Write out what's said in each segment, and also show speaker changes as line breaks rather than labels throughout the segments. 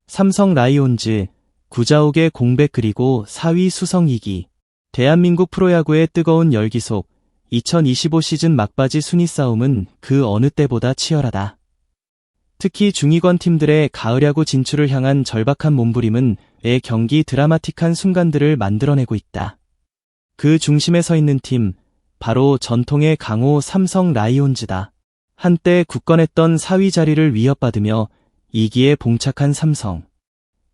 삼성 라이온즈, 구자욱의 공백 그리고 4위 수성 2기. 대한민국 프로야구의 뜨거운 열기 속 2025 시즌 막바지 순위 싸움은 그 어느 때보다 치열하다. 특히 중위권 팀들의 가을야구 진출을 향한 절박한 몸부림은 매 경기 드라마틱한 순간들을 만들어내고 있다. 그 중심에 서 있는 팀, 바로 전통의 강호 삼성 라이온즈다. 한때 굳건했던 4위 자리를 위협받으며 2기에 봉착한 삼성.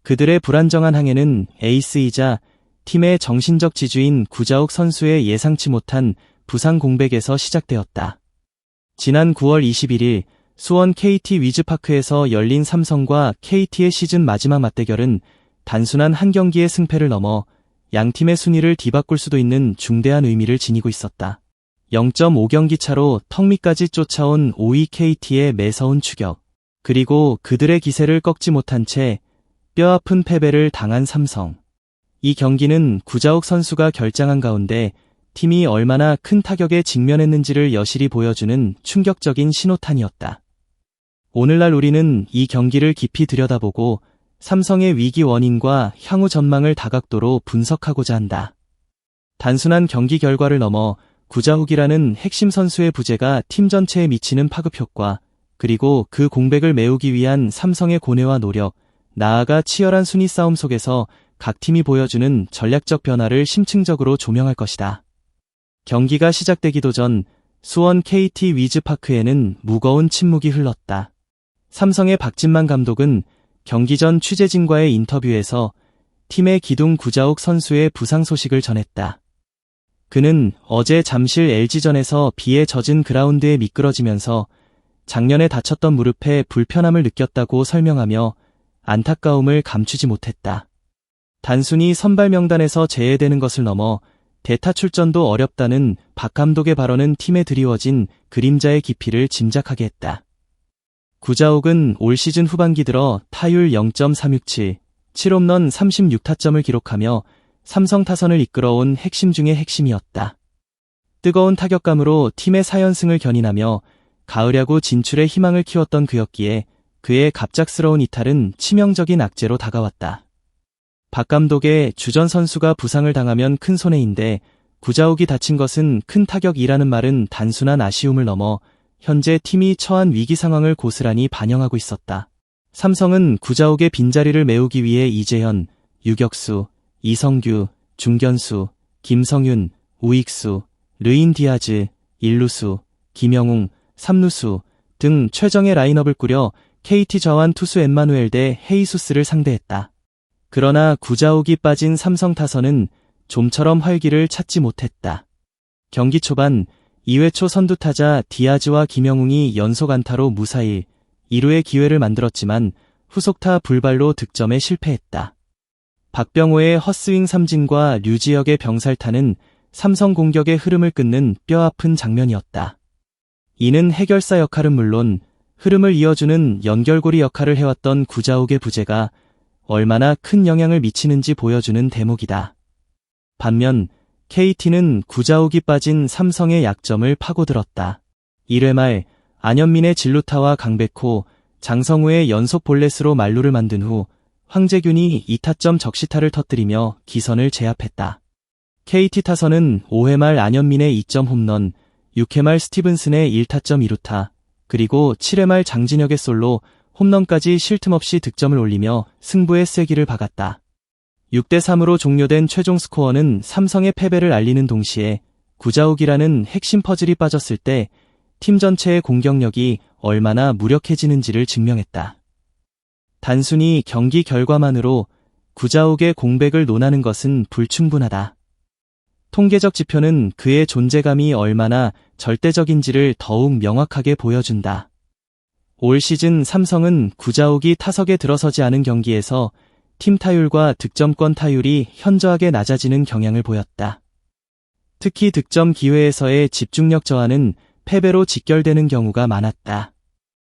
그들의 불안정한 항해는 에이스이자 팀의 정신적 지주인 구자욱 선수의 예상치 못한 부상 공백에서 시작되었다. 지난 9월 21일 수원 KT 위즈파크에서 열린 삼성과 KT의 시즌 마지막 맞대결은 단순한 한 경기의 승패를 넘어 양팀의 순위를 뒤바꿀 수도 있는 중대한 의미를 지니고 있었다. 0.5경기 차로 턱 밑까지 쫓아온 5위 KT의 매서운 추격, 그리고 그들의 기세를 꺾지 못한 채 뼈아픈 패배를 당한 삼성. 이 경기는 구자욱 선수가 결장한 가운데 팀이 얼마나 큰 타격에 직면했는지를 여실히 보여주는 충격적인 신호탄이었다. 오늘날 우리는 이 경기를 깊이 들여다보고 삼성의 위기 원인과 향후 전망을 다각도로 분석하고자 한다. 단순한 경기 결과를 넘어 구자욱이라는 핵심 선수의 부재가 팀 전체에 미치는 파급 효과, 그리고 그 공백을 메우기 위한 삼성의 고뇌와 노력, 나아가 치열한 순위 싸움 속에서 각 팀이 보여주는 전략적 변화를 심층적으로 조명할 것이다. 경기가 시작되기도 전 수원 KT 위즈파크에는 무거운 침묵이 흘렀다. 삼성의 박진만 감독은 경기 전 취재진과의 인터뷰에서 팀의 기둥 구자욱 선수의 부상 소식을 전했다. 그는 어제 잠실 LG전에서 비에 젖은 그라운드에 미끄러지면서 작년에 다쳤던 무릎에 불편함을 느꼈다고 설명하며 안타까움을 감추지 못했다. 단순히 선발 명단에서 제외되는 것을 넘어 대타 출전도 어렵다는 박 감독의 발언은 팀에 드리워진 그림자의 깊이를 짐작하게 했다. 구자욱은 올 시즌 후반기 들어 타율 0.367, 7홈런 36타점을 기록하며 삼성 타선을 이끌어온 핵심 중의 핵심이었다. 뜨거운 타격감으로 팀의 4연승을 견인하며 가을야구 진출의 희망을 키웠던 그였기에 그의 갑작스러운 이탈은 치명적인 악재로 다가왔다. 박 감독의 주전 선수가 부상을 당하면 큰 손해인데 구자욱이 다친 것은 큰 타격이라는 말은 단순한 아쉬움을 넘어 현재 팀이 처한 위기 상황을 고스란히 반영하고 있었다. 삼성은 구자욱의 빈자리를 메우기 위해 이재현, 유격수, 이성규, 중견수, 김성윤, 우익수, 르인 디아즈, 일루수, 김영웅, 삼루수 등 최정예 라인업을 꾸려 KT 좌완 투수 엠마누엘 대 헤이수스를 상대했다. 그러나 구자욱이 빠진 삼성 타선은 좀처럼 활기를 찾지 못했다. 경기 초반 2회 초 선두타자 디아즈와 김영웅이 연속 안타로 무사히 2루의 기회를 만들었지만 후속타 불발로 득점에 실패했다. 박병호의 헛스윙 삼진과 류지혁의 병살타는 삼성 공격의 흐름을 끊는 뼈아픈 장면이었다. 이는 해결사 역할은 물론 흐름을 이어주는 연결고리 역할을 해왔던 구자욱의 부재가 얼마나 큰 영향을 미치는지 보여주는 대목이다. 반면 KT는 구자욱이 빠진 삼성의 약점을 파고들었다. 1회 말 안현민의 진루타와 강백호, 장성우의 연속 볼넷으로 만루를 만든 후 황재균이 2타점 적시타를 터뜨리며 기선을 제압했다. KT 타선은 5회 말 안현민의 2점 홈런, 6회 말 스티븐슨의 1타점 2루타, 그리고 7회 말 장진혁의 솔로, 홈런까지 쉴 틈 없이 득점을 올리며 승부의 쐐기를 박았다. 6대3으로 종료된 최종 스코어는 삼성의 패배를 알리는 동시에 구자욱이라는 핵심 퍼즐이 빠졌을 때 팀 전체의 공격력이 얼마나 무력해지는지를 증명했다. 단순히 경기 결과만으로 구자욱의 공백을 논하는 것은 불충분하다. 통계적 지표는 그의 존재감이 얼마나 절대적인지를 더욱 명확하게 보여준다. 올 시즌 삼성은 구자욱이 타석에 들어서지 않은 경기에서 팀 타율과 득점권 타율이 현저하게 낮아지는 경향을 보였다. 특히 득점 기회에서의 집중력 저하는 패배로 직결되는 경우가 많았다.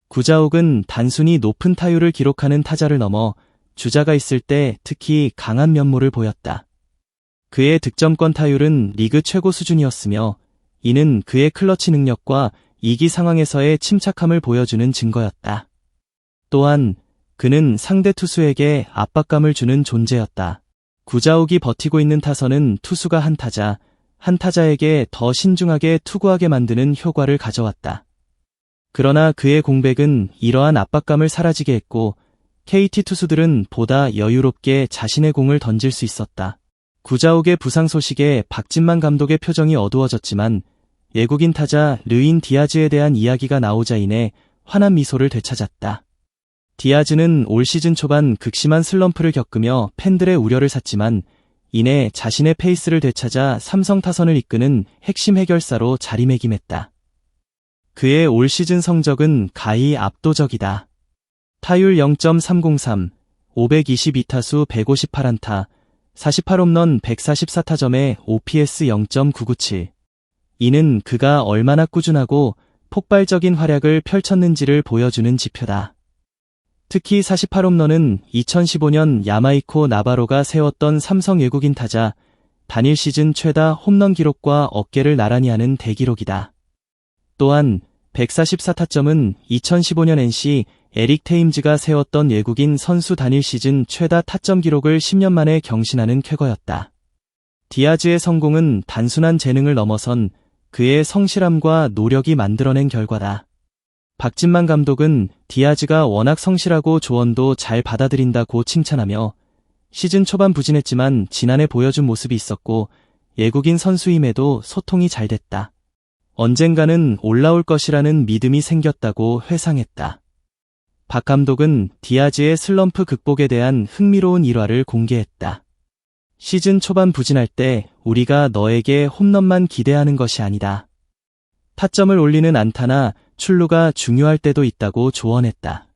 구자욱은 단순히 높은 타율을 기록하는 타자를 넘어 주자가 있을 때 특히 강한 면모를 보였다. 그의 득점권 타율은 리그 최고 수준이었으며 이는 그의 클러치 능력과 이기 상황에서의 침착함을 보여주는 증거였다. 또한 그는 상대 투수에게 압박감을 주는 존재였다. 구자욱이 버티고 있는 타선은 투수가 한 타자에게 더 신중하게 투구하게 만드는 효과를 가져왔다. 그러나 그의 공백은 이러한 압박감을 사라지게 했고 KT 투수들은 보다 여유롭게 자신의 공을 던질 수 있었다. 구자욱의 부상 소식에 박진만 감독의 표정이 어두워졌지만 외국인 타자 르인 디아즈에 대한 이야기가 나오자 이내 환한 미소를 되찾았다. 디아즈는 올 시즌 초반 극심한 슬럼프를 겪으며 팬들의 우려를 샀지만 이내 자신의 페이스를 되찾아 삼성 타선을 이끄는 핵심 해결사로 자리매김했다. 그의 올 시즌 성적은 가히 압도적이다. 타율 0.303, 522타수 158안타, 48홈런 144타점에 OPS 0.997. 이는 그가 얼마나 꾸준하고 폭발적인 활약을 펼쳤는지를 보여주는 지표다. 특히 48홈런은 2015년 야마이코 나바로가 세웠던 삼성 외국인 타자 단일 시즌 최다 홈런 기록과 어깨를 나란히 하는 대기록이다. 또한 144타점은 2015년 NC 에릭 테임즈가 세웠던 외국인 선수 단일 시즌 최다 타점 기록을 10년 만에 경신하는 쾌거였다. 디아즈의 성공은 단순한 재능을 넘어선 그의 성실함과 노력이 만들어낸 결과다. 박진만 감독은 디아즈가 워낙 성실하고 조언도 잘 받아들인다고 칭찬하며 시즌 초반 부진했지만 지난해 보여준 모습이 있었고 외국인 선수임에도 소통이 잘 됐다. 언젠가는 올라올 것이라는 믿음이 생겼다고 회상했다. 박 감독은 디아즈의 슬럼프 극복에 대한 흥미로운 일화를 공개했다. 시즌 초반 부진할 때 우리가 너에게 홈런만 기대하는 것이 아니다. 타점을 올리는 안타나 출루가 중요할 때도 있다고 조언했다.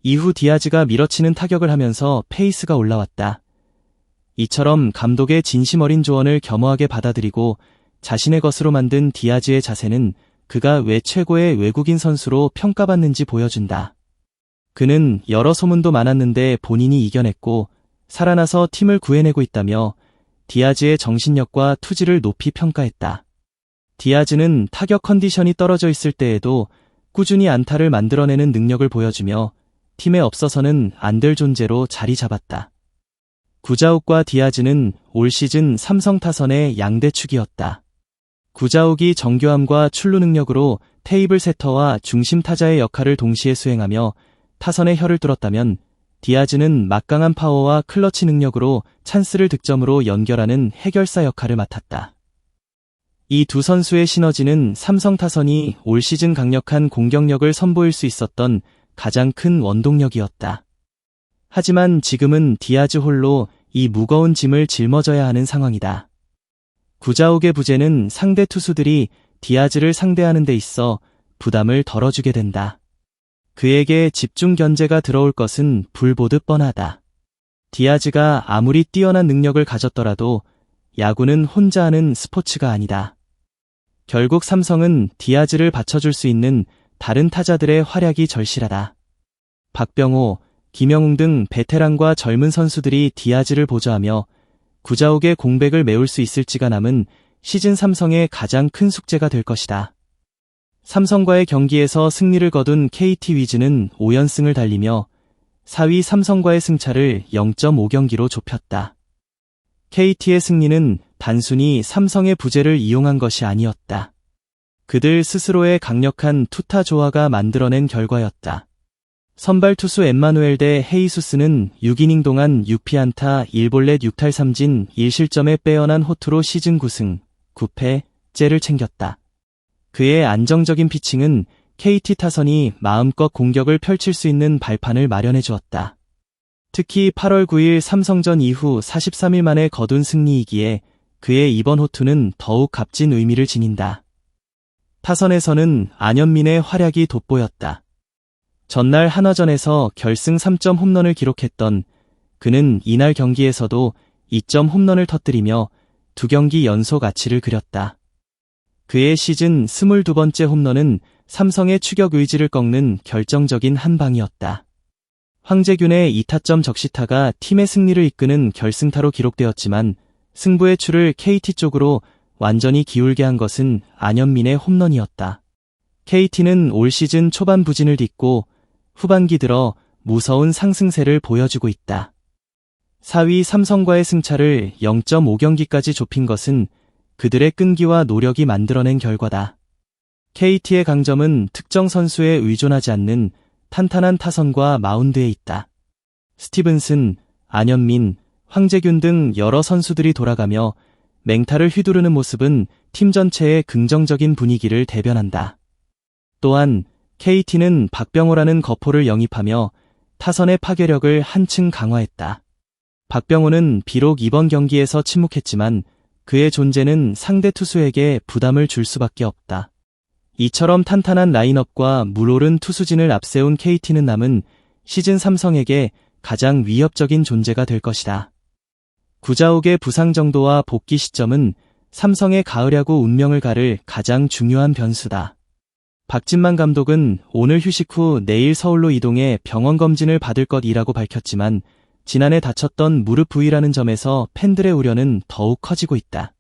이후 디아즈가 밀어치는 타격을 하면서 페이스가 올라왔다. 이처럼 감독의 진심 어린 조언을 겸허하게 받아들이고 자신의 것으로 만든 디아즈의 자세는 그가 왜 최고의 외국인 선수로 평가받는지 보여준다. 그는 여러 소문도 많았는데 본인이 이겨냈고 살아나서 팀을 구해내고 있다며 디아즈의 정신력과 투지를 높이 평가했다. 디아즈는 타격 컨디션이 떨어져 있을 때에도 꾸준히 안타를 만들어내는 능력을 보여주며 팀에 없어서는 안 될 존재로 자리 잡았다. 구자욱과 디아즈는 올 시즌 삼성 타선의 양대축이었다. 구자욱이 정교함과 출루 능력으로 테이블 세터와 중심 타자의 역할을 동시에 수행하며 타선의 혀를 뚫었다면 디아즈는 막강한 파워와 클러치 능력으로 찬스를 득점으로 연결하는 해결사 역할을 맡았다. 이 두 선수의 시너지는 삼성 타선이 올 시즌 강력한 공격력을 선보일 수 있었던 가장 큰 원동력이었다. 하지만 지금은 디아즈 홀로 이 무거운 짐을 짊어져야 하는 상황이다. 구자욱의 부재는 상대 투수들이 디아즈를 상대하는 데 있어 부담을 덜어주게 된다. 그에게 집중 견제가 들어올 것은 불보듯 뻔하다. 디아즈가 아무리 뛰어난 능력을 가졌더라도 야구는 혼자 하는 스포츠가 아니다. 결국 삼성은 디아즈를 받쳐줄 수 있는 다른 타자들의 활약이 절실하다. 박병호, 김영웅 등 베테랑과 젊은 선수들이 디아즈를 보조하며 구자욱의 공백을 메울 수 있을지가 남은 시즌 삼성의 가장 큰 숙제가 될 것이다. 삼성과의 경기에서 승리를 거둔 KT 위즈는 5연승을 달리며 4위 삼성과의 승차를 0.5경기로 좁혔다. KT의 승리는 단순히 삼성의 부재를 이용한 것이 아니었다. 그들 스스로의 강력한 투타 조화가 만들어낸 결과였다. 선발 투수 엠마누엘 대 헤이수스는 6이닝 동안 6피안타 1볼넷 6탈3진 1실점에 빼어난 호투로 시즌 9승, 9패째를 챙겼다. 그의 안정적인 피칭은 KT 타선이 마음껏 공격을 펼칠 수 있는 발판을 마련해 주었다. 특히 8월 9일 삼성전 이후 43일 만에 거둔 승리이기에 그의 이번 호투는 더욱 값진 의미를 지닌다. 타선에서는 안현민의 활약이 돋보였다. 전날 한화전에서 결승 3점 홈런을 기록했던 그는 이날 경기에서도 2점 홈런을 터뜨리며 2경기 연속 아치를 그렸다. 그의 시즌 22번째 홈런은 삼성의 추격 의지를 꺾는 결정적인 한 방이었다. 황재균의 2타점 적시타가 팀의 승리를 이끄는 결승타로 기록되었지만 승부의 추를 KT 쪽으로 완전히 기울게 한 것은 안현민의 홈런이었다. KT는 올 시즌 초반 부진을 딛고 후반기 들어 무서운 상승세를 보여주고 있다. 4위 삼성과의 승차를 0.5경기까지 좁힌 것은 그들의 끈기와 노력이 만들어낸 결과다. KT의 강점은 특정 선수에 의존하지 않는 탄탄한 타선과 마운드에 있다. 스티븐슨, 안현민, 황재균 등 여러 선수들이 돌아가며 맹타를 휘두르는 모습은 팀 전체의 긍정적인 분위기를 대변한다. 또한 KT는 박병호라는 거포를 영입하며 타선의 파괴력을 한층 강화했다. 박병호는 비록 이번 경기에서 침묵했지만 그의 존재는 상대 투수에게 부담을 줄 수밖에 없다. 이처럼 탄탄한 라인업과 물오른 투수진을 앞세운 KT는 남은 시즌 삼성에게 가장 위협적인 존재가 될 것이다. 구자욱의 부상 정도와 복귀 시점은 삼성의 가을 야구 운명을 가를 가장 중요한 변수다. 박진만 감독은 오늘 휴식 후 내일 서울로 이동해 병원 검진을 받을 것이라고 밝혔지만 지난해 다쳤던 무릎 부위라는 점에서 팬들의 우려는 더욱 커지고 있다.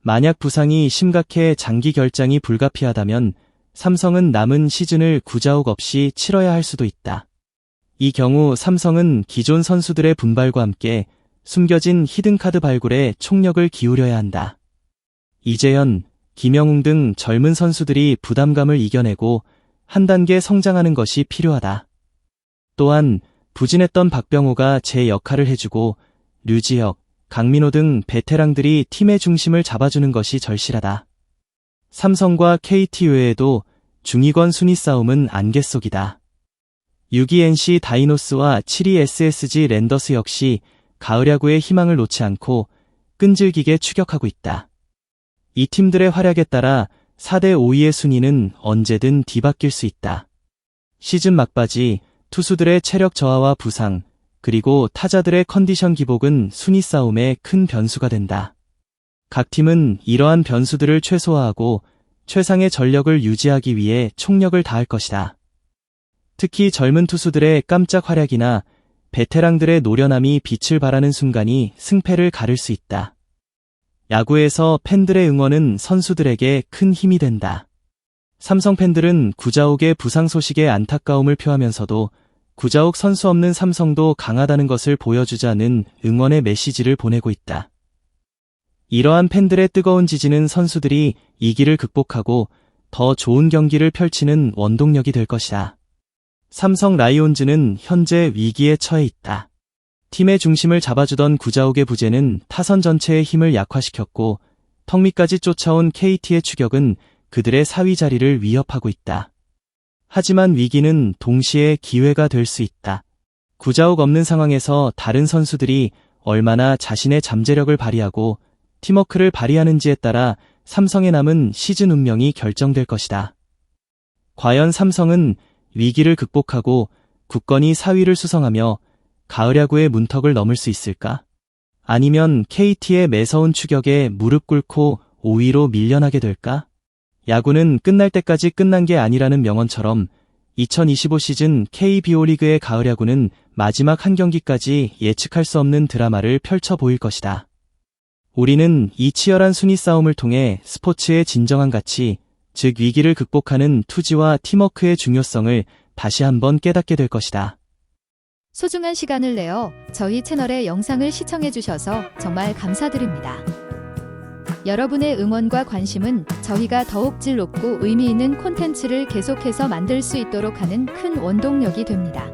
만약 부상이 심각해 장기 결장이 불가피하다면 삼성은 남은 시즌을 구자욱 없이 치러야 할 수도 있다. 이 경우 삼성은 기존 선수들의 분발과 함께 숨겨진 히든카드 발굴에 총력을 기울여야 한다. 이재현, 김영웅 등 젊은 선수들이 부담감을 이겨내고 한 단계 성장하는 것이 필요하다. 또한 부진했던 박병호가 제 역할을 해주고 류지혁, 강민호 등 베테랑들이 팀의 중심을 잡아주는 것이 절실하다. 삼성과 KT 외에도 중위권 순위 싸움은 안개 속이다. 6위 NC 다이노스와 7위 SSG 랜더스 역시 가을 야구의 희망을 놓지 않고 끈질기게 추격하고 있다. 이 팀들의 활약에 따라 4대 5위의 순위는 언제든 뒤바뀔 수 있다. 시즌 막바지 투수들의 체력 저하와 부상, 그리고 타자들의 컨디션 기복은 순위 싸움에 큰 변수가 된다. 각 팀은 이러한 변수들을 최소화하고 최상의 전력을 유지하기 위해 총력을 다할 것이다. 특히 젊은 투수들의 깜짝 활약이나 베테랑들의 노련함이 빛을 발하는 순간이 승패를 가를 수 있다. 야구에서 팬들의 응원은 선수들에게 큰 힘이 된다. 삼성 팬들은 구자욱의 부상 소식에 안타까움을 표하면서도 구자욱 선수 없는 삼성도 강하다는 것을 보여주자는 응원의 메시지를 보내고 있다. 이러한 팬들의 뜨거운 지지는 선수들이 위기를 극복하고 더 좋은 경기를 펼치는 원동력이 될 것이다. 삼성 라이온즈는 현재 위기에 처해 있다. 팀의 중심을 잡아주던 구자욱의 부재는 타선 전체의 힘을 약화시켰고 턱 밑까지 쫓아온 KT의 추격은 그들의 4위 자리를 위협하고 있다. 하지만 위기는 동시에 기회가 될 수 있다. 구자욱 없는 상황에서 다른 선수들이 얼마나 자신의 잠재력을 발휘하고 팀워크를 발휘하는지에 따라 삼성에 남은 시즌 운명이 결정될 것이다. 과연 삼성은 위기를 극복하고 굳건히 4위를 수성하며 가을 야구의 문턱을 넘을 수 있을까? 아니면 KT의 매서운 추격에 무릎 꿇고 5위로 밀려나게 될까? 야구는 끝날 때까지 끝난 게 아니라는 명언처럼 2025 시즌 KBO 리그의 가을 야구는 마지막 한 경기까지 예측할 수 없는 드라마를 펼쳐 보일 것이다. 우리는 이 치열한 순위 싸움을 통해 스포츠의 진정한 가치, 즉 위기를 극복하는 투지와 팀워크의 중요성을 다시 한번 깨닫게 될 것이다.
소중한 시간을 내어 저희 채널의 영상을 시청해주셔서 정말 감사드립니다. 여러분의 응원과 관심은 저희가 더욱 질 높고 의미 있는 콘텐츠를 계속해서 만들 수 있도록 하는 큰 원동력이 됩니다.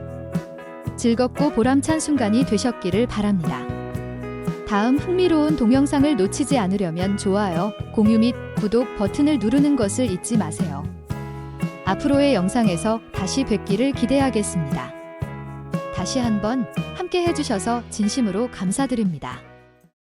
즐겁고 보람찬 순간이 되셨기를 바랍니다. 다음 흥미로운 동영상을 놓치지 않으려면 좋아요, 공유 및 구독 버튼을 누르는 것을 잊지 마세요. 앞으로의 영상에서 다시 뵙기를 기대하겠습니다. 다시 한번 함께 해주셔서 진심으로 감사드립니다.